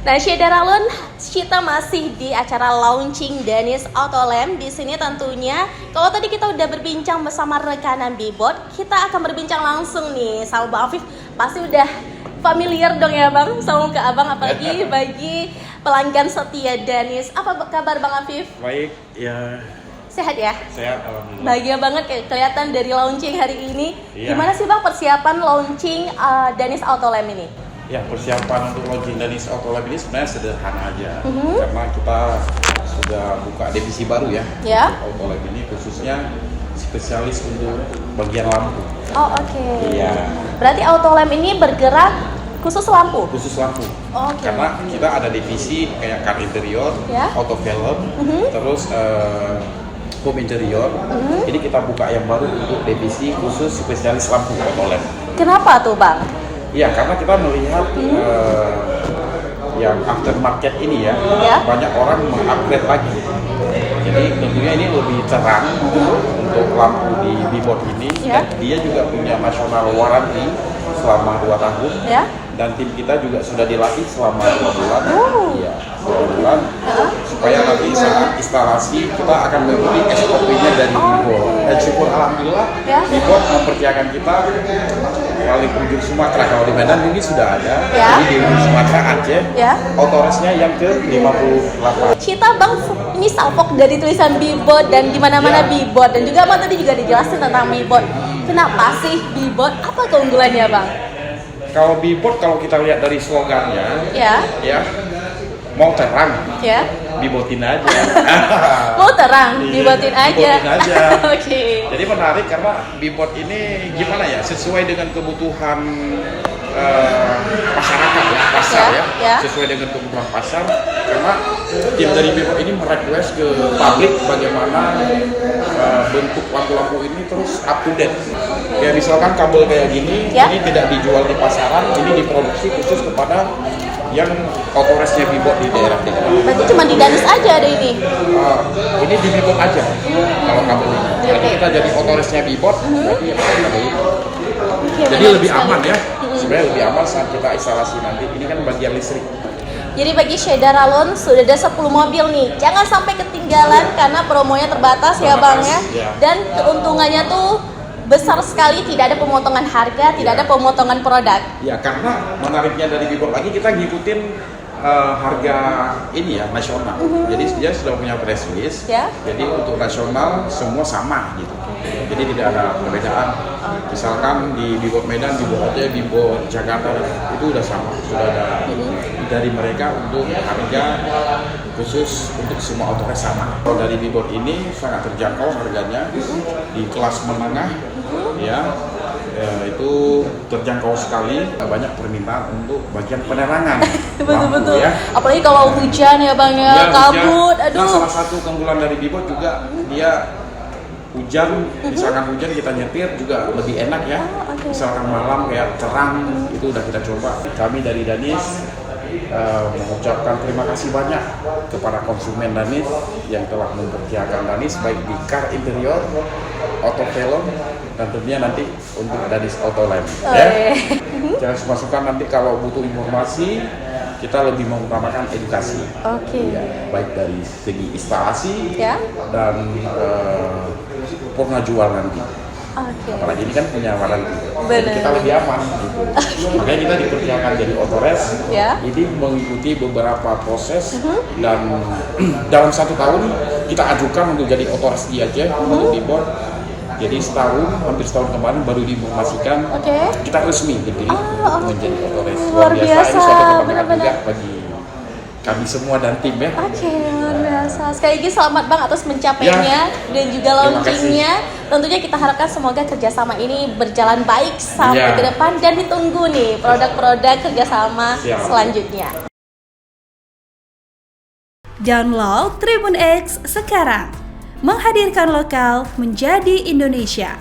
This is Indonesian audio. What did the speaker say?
Nah, Syederalun, kita masih di acara launching Danis Autolam. Di sini tentunya, kalau tadi kita udah berbincang bersama rekanan Bibot, kita akan berbincang langsung nih sama Bang Afif. Pasti udah familiar dong ya Bang, sama ke Abang, apalagi bagi pelanggan setia Danis. Apa kabar Bang Afif? Baik, ya. Sehat ya? Sehat, alhamdulillah. Bahagia banget kayak kelihatan dari launching hari ini. Iya. Gimana sih Bang persiapan launching Danis Autolam ini? Ya, persiapan untuk launching Danis Autolam ini sebenarnya sederhana aja. Karena kita sudah buka divisi baru ya. Ya. Autolam ini khususnya spesialis untuk bagian lampu. Oh, oke. Iya. Berarti Autolam ini bergerak khusus lampu? Khusus lampu. Oke. Karena kita ada divisi kayak car interior, Ya. auto film, terus home interior. Ini kita buka yang baru untuk divisi khusus spesialis lampu Autolam. Kenapa tuh Bang? Ya, karena kita melihat yang aftermarket ini ya, banyak orang mengupgrade lagi. Jadi tentunya ini lebih terang untuk lampu di Bibot ini. Dan dia juga punya national warranty selama 2 tahun. Ya. Dan tim kita juga sudah dilatih selama 2 bulan. Iya, 2 bulan. Supaya nanti saat instalasi kita akan membeli SOP-nya dari Bibot. Dan syukur alhamdulillah Bibot mempercayakan kita paling ujung Sumatera. Kalau di Medan ini sudah ada. Jadi di ujung Sumatera Aceh. Autoresnya yang ke-58. Cita Bang, ini salpok dari tulisan Bibot dan di mana-mana Bibot, dan juga Bang tadi juga dijelasin tentang Bibot. Kenapa sih Bibot? Apa keunggulannya Bang? Kalau Bibot, kalau kita lihat dari slogannya, ya mau terang, Bibotin aja. Mau terang, Bibotin aja. Bibotin aja. Oke. Jadi menarik karena Bibot ini gimana ya, sesuai dengan kebutuhan masyarakat ya, pasar ya, sesuai dengan kebutuhan pasar. Karena tim dari Bibot ini merequest ke publik bagaimana bentuk lampu-lampu ini terus up to date. Kayak misalkan kabel kayak gini, ini tidak dijual di pasaran, ini diproduksi khusus kepada yang autoresnya Bibot di daerah kita. Berarti cuma di Danis aja ada ini? Ini di Bibot aja, kalau kabel ini. Jadi kita jadi autoresnya Bibot, berarti ya kabel ini. Jadi lebih aman ya, sebenarnya lebih aman saat kita instalasi nanti. Ini kan bagian listrik. Jadi bagi Syederalun sudah ada 10 mobil nih, jangan sampai ketinggalan karena promonya terbatas ya Bang ya. Dan keuntungannya tuh besar sekali, tidak ada pemotongan harga, tidak ada pemotongan produk. Ya, karena menariknya dari Bibot lagi kita ngikutin harga ini ya, nasional. Jadi dia sudah punya press list. Jadi untuk nasional semua sama gitu. Jadi tidak ada perbedaan. Misalkan di Bibot Medan, Bibot Aceh, Bibot Jakarta itu udah sama. Sudah ada dari mereka untuk harga khusus untuk semua autores sama. Kalau dari Bibot ini sangat terjangkau harganya di kelas menengah itu terjangkau sekali. Banyak permintaan untuk bagian penerangan. Betul-betul. Apalagi kalau hujan ya Bang ya, kabut. Aduh. Nah, salah satu keunggulan dari Bibot juga dia hujan, misalkan hujan kita nyetir juga lebih enak ya. Misalkan malam kayak terang, itu udah kita coba. Kami dari Danis mengucapkan terima kasih banyak kepada konsumen Danis yang telah mempercayakan Danis baik di car interior, auto film, dan tentunya nanti untuk Danis Autolam. Jangan semasukan nanti kalau butuh informasi, kita lebih mengutamakan edukasi. Baik dari segi instalasi dan pengajuan nanti. Apalagi ini kan punya warranty, jadi kita lebih aman gitu. Makanya kita dipercayakan jadi autores. Ini mengikuti beberapa proses dan dalam 1 tahun kita ajukan untuk jadi autores di Aceh untuk Bibot. Jadi hampir setahun kemarin baru diinformasikan kita resmi dipilih untuk menjadi autores. Luar biasa. Ini suatu kebanggaan juga bagi kami semua dan tim ya. Luar biasa. Sekali lagi selamat Bang atas mencapainya dan juga launchingnya. Tentunya kita harapkan semoga kerjasama ini berjalan baik sampai ke depan dan ditunggu nih produk-produk kerjasama selanjutnya. Download Tribun X sekarang, menghadirkan lokal menjadi Indonesia.